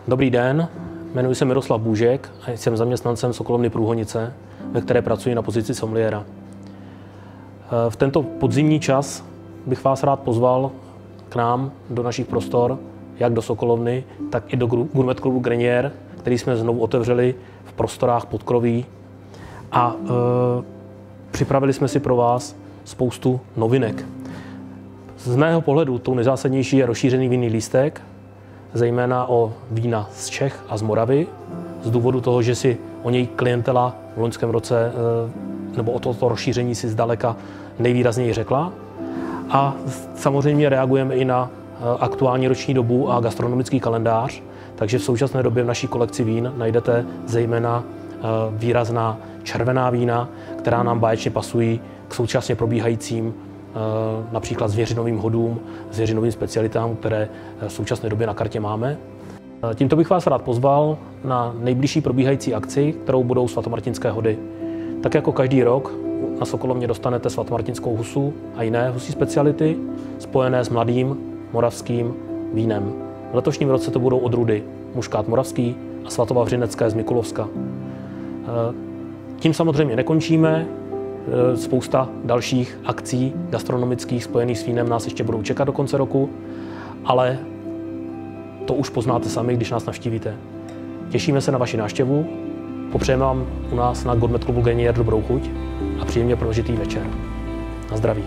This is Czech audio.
Dobrý den, jmenuji se Miroslav Bůžek a jsem zaměstnancem Sokolovny Průhonice, ve které pracuji na pozici sommeliéra. V tento podzimní čas bych vás rád pozval k nám do našich prostor, jak do Sokolovny, tak i do Gourmet klubu Grenier, který jsme znovu otevřeli v prostorách Podkroví. A připravili jsme si pro vás spoustu novinek. Z mého pohledu tou nejzásadnější je rozšířený vinný lístek, zejména o vína z Čech a z Moravy, z důvodu toho, že si o něj klientela v loňském roce, nebo o toto rozšíření si zdaleka nejvýrazněji řekla. A samozřejmě reagujeme i na aktuální roční dobu a gastronomický kalendář, takže v současné době v naší kolekci vín najdete zejména výrazná červená vína, která nám báječně pasují k současně probíhajícím například zvěřinovým hodům, zvěřinovým specialitám, které v současné době na kartě máme. Tímto bych vás rád pozval na nejbližší probíhající akci, kterou budou svatomartinské hody. Tak jako každý rok na Sokolovně dostanete svatomartinskou husu a jiné husí speciality spojené s mladým moravským vínem. V letošním roce to budou odrůdy Muškát moravský a Svatovavřinecké z Mikulovska. Tím samozřejmě nekončíme. Spousta dalších akcí gastronomických spojených s vínem nás ještě budou čekat do konce roku, ale to už poznáte sami, když nás navštívíte. Těšíme se na vaši návštěvu, popřejeme vám u nás na Gourmet klubu Grenier dobrou chuť a příjemně prožitý večer. Na zdraví.